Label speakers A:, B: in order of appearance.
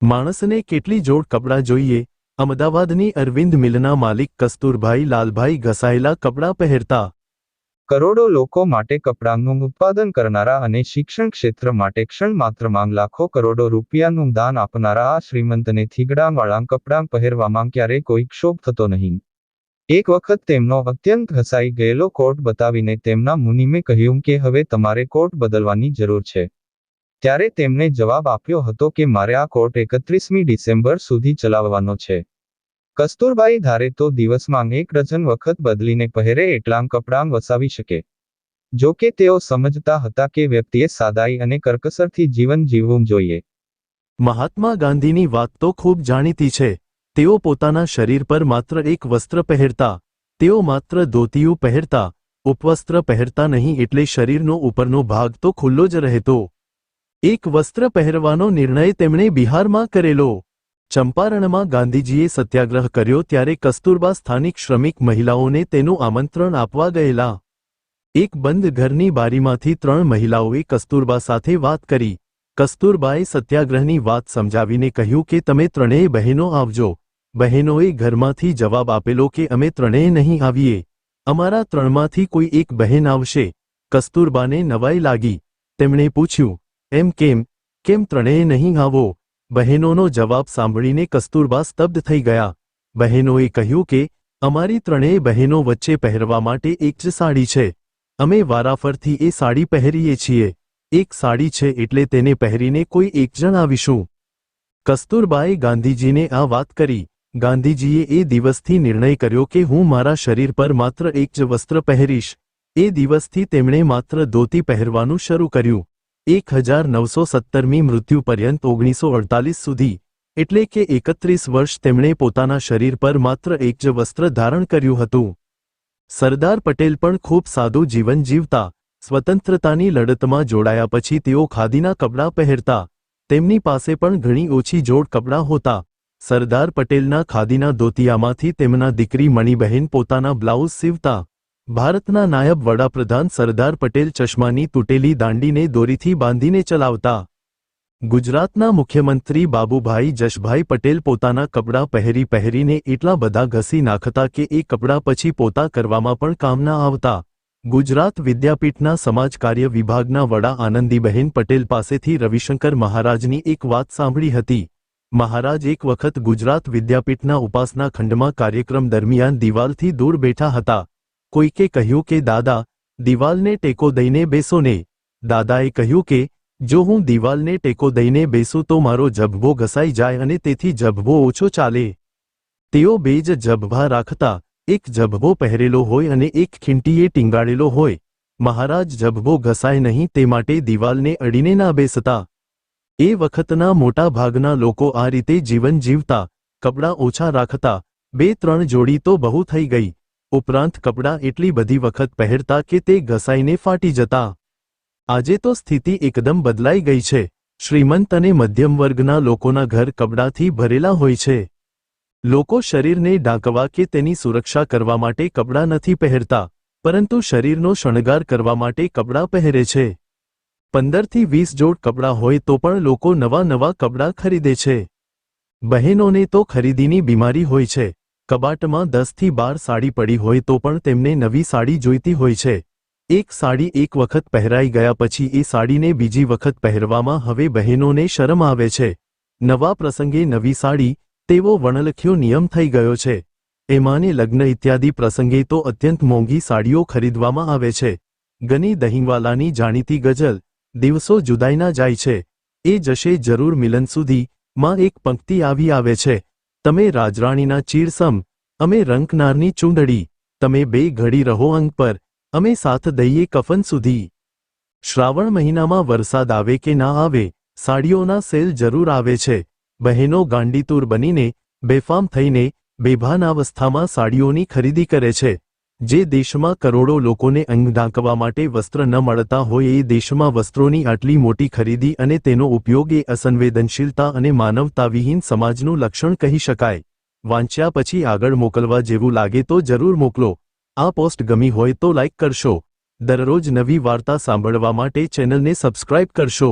A: માણસને કેટલી જોડ કપડાં જોઈએ? અમદાવાદની અરવિંદ મિલના માલિક કસ્તુરભાઈ લાલભાઈ ઘસાયેલા કપડાં પહેરતા.
B: કરોડો લોકો માટે કપડાંનું ઉત્પાદન કરનારા અને શિક્ષણ ક્ષેત્ર માટે ક્ષણમાત્ર માંગ લાખો કરોડો રૂપિયાનું દાન આપનારા આ શ્રીમંતને થીગડાવાળા કપડાં પહેરવામાં ક્યારેય કોઈ ક્ષોભ થતો નહીં. એક વખત તેમનો અત્યંત ઘસાઈ ગયેલો કોટ બતાવીને તેમના મુનિમે કહ્યું કે હવે તમારે કોટ બદલવાની જરૂર છે. ત્યારે તેમણે જવાબ આપ્યો હતો કે મારે આ કોટ 31મી ડિસેમ્બર સુધી ચલાવવાનો છે. કસ્તુરબાઈ ધારે તો દિવસમાં 1 ડઝન વખત બદલીને પહેરે એટલાં કપડાં વસાવી શકે. જો કે તેઓ સમજતા હતા કે વ્યક્તિએ સાદાઈ અને કરકસરથી જીવન જીવવું જોઈએ.
A: મહાત્મા ગાંધીની વાત તો ખૂબ જાણીતી છે. તેઓ પોતાના શરીર પર માત્ર એક વસ્ત્ર પહેરતા. તેઓ માત્ર ધોતિયું પહેરતા, ઉપવસ્ત્ર પહેરતા નહીં, એટલે શરીરનો ઉપરનો ભાગ તો ખુલ્લો જ રહેતો. એક વસ્ત્ર પહેરવાનો નિર્ણય તેમણે બિહારમાં કરેલો. ચંપારણમાં ગાંધીજીએ સત્યાગ્રહ કર્યો ત્યારે કસ્તુરબા સ્થાનિક શ્રમિક મહિલાઓને તેનું આમંત્રણ આપવા ગયેલા. એક બંધ ઘરની બારીમાંથી 3 મહિલાઓએ કસ્તુરબા સાથે વાત કરી. કસ્તુરબાએ સત્યાગ્રહની વાત સમજાવીને કહ્યું કે તમે 3 બહેનો આવજો. બહેનોએ ઘરમાંથી જવાબ આપેલો કે અમે 3 નહીં આવીએ, અમારા 3માંથી કોઈ એક બહેન આવશે. કસ્તુરબાને નવાઈ લાગી. તેમણે પૂછ્યું, એમ કેમ 3 નહીં આવો? બહેનોનો જવાબ સાંભળીને કસ્તુરબા સ્તબ્ધ થઈ ગયા. બહેનોએ કહ્યું કે અમારી 3 બહેનો વચ્ચે પહેરવા માટે એક જ સાડી છે. અમે વારાફરથી એ સાડી પહેરીએ છીએ. એક સાડી છે એટલે તેને પહેરીને કોઈ એક જણ આવીશું. કસ્તુરબાએ ગાંધીજીને આ વાત કરી. ગાંધીજીએ એ દિવસથી નિર્ણય કર્યો કે હું મારા શરીર પર માત્ર એક જ વસ્ત્ર પહેરીશ. એ દિવસથી તેમણે માત્ર ધોતી પહેરવાનું શરૂ કર્યું. 1917મી મૃત્યુ પર્યંત 1948 સુધી, એટલે કે 31 વર્ષ તેમણે પોતાના શરીર પર માત્ર એક જ વસ્ત્ર ધારણ કર્યું હતું. સરદાર પટેલ પણ ખૂબ સાદું જીવન જીવતા. સ્વતંત્રતાની લડતમાં જોડાયા પછી તેઓ ખાદીના કપડાં પહેરતા. તેમની પાસે પણ ઘણી ઓછી જોડ કપડાં હોતા. સરદાર પટેલના ખાદીના ધોતિયામાંથી તેમના દીકરી મણિબહેન પોતાના બ્લાઉઝ સીવતા. ભારતના નાયબ વડાપ્રધાન સરદાર પટેલ ચશ્માની તૂટેલી દાંડીને દોરીથી બાંધીને ચલાવતા. ગુજરાતના મુખ્યમંત્રી બાબુભાઈ જશભાઈ પટેલ પોતાના કપડાં પહેરીને એટલા બધા ઘસી નાખતા કે એ કપડાં પછી પોતા કરવામાં પણ કામ ના આવતા. ગુજરાત વિદ્યાપીઠના સમાજકાર્ય વિભાગના વડા આનંદીબહેન પટેલ પાસેથી રવિશંકર મહારાજની એક વાત સાંભળી હતી. મહારાજ એક વખત ગુજરાત વિદ્યાપીઠના ઉપાસના ખંડમાં કાર્યક્રમ દરમિયાન દિવાલથી દૂર બેઠા હતા. કોઈકે કહ્યું કે દાદા, દિવાલને ટેકો દઈને બેસો ને. દાદાએ કહ્યું કે જો હું દિવાલને ટેકો દઈને બેસું તો મારો જભ્ભો ઘસાઈ જાય અને તેથી જભ્ભો ઓછો ચાલે. તેઓ બે જ જભ્ભા રાખતા, એક જભ્ભો પહેરેલો હોય અને એક ખીંટીએ ટીંગાળેલો હોય. મહારાજ જભ્ભો ઘસાય નહીં તે માટે દિવાલને અડીને ના બેસતા. એ વખતના મોટા ભાગના લોકો આ રીતે જીવન જીવતા. કપડાં ઓછા રાખતા, 2-3 જોડી તો બહુ થઈ ગઈ. ઉપરાંત કપડાં એટલી બધી વખત પહેરતા કે તે ઘસાઈને ફાટી જતા. આજે તો સ્થિતિ એકદમ બદલાઈ ગઈ છે. શ્રીમંત અને મધ્યમ વર્ગના લોકોના ઘર કપડાંથી ભરેલા હોય છે. લોકો શરીરને ઢાંકવા કે તેની સુરક્ષા કરવા માટે કપડાં નથી પહેરતા, પરંતુ શરીરનો શણગાર કરવા માટે કપડાં પહેરે છે. 15થી 20 જોડ કપડાં હોય તો પણ લોકો નવા કપડાં ખરીદે છે. બહેનોને તો ખરીદીની બીમારી હોય છે. કબાટમાં 10થી 12 સાડી પડી હોય તો પણ તેમને નવી સાડી જોઈતી હોય છે. એક સાડી એક વખત પહેરાઈ ગયા પછી એ સાડીને બીજી વખત પહેરવામાં હવે બહેનોને શરમ આવે છે. નવા પ્રસંગે નવી સાડી તેવો વણલખ્યો નિયમ થઈ ગયો છે. એમાંને લગ્ન ઇત્યાદિ પ્રસંગે તો અત્યંત મોંઘી સાડીઓ ખરીદવામાં આવે છે. ગની દહીંવાલાની જાણીતી ગઝલ, દિવસો જુદાઈના જાય છે, એ જશે જરૂર મિલન સુધી, માં એક પંક્તિ આવી આવે છે. તમે રાજરાણીના ચીરસમ, અમે રંકનારની ચૂંદડી, તમે 2 ઘડી રહો અંગ પર, અમે સાથ દઈએ કફન સુધી. શ્રાવણ મહિનામાં વરસાદ આવે કે ના આવે, સાડીઓના સેલ જરૂર આવે છે. બહેનો ગાંડીતુર બનીને, બેફામ થઈને, બેભાનાવસ્થામાં સાડીઓની ખરીદી કરે છે. જે દેશમાં કરોડો લોકોને અંગ ઢાંકવા માટે વસ્ત્ર ન મળતા હોય એ દેશમાં વસ્ત્રોની આટલી મોટી ખરીદી અને તેનો ઉપયોગ એ અસંવેદનશીલતા અને માનવતાવિહીન સમાજનું લક્ષણ કહી શકાય. વાંચ્યા પછી આગળ મોકલવા જેવું લાગે તો જરૂર મોકલો. આ પોસ્ટ ગમી હોય તો લાઇક કરશો. દરરોજ નવી વાર્તા સાંભળવા માટે ચેનલને સબસ્ક્રાઇબ કરશો.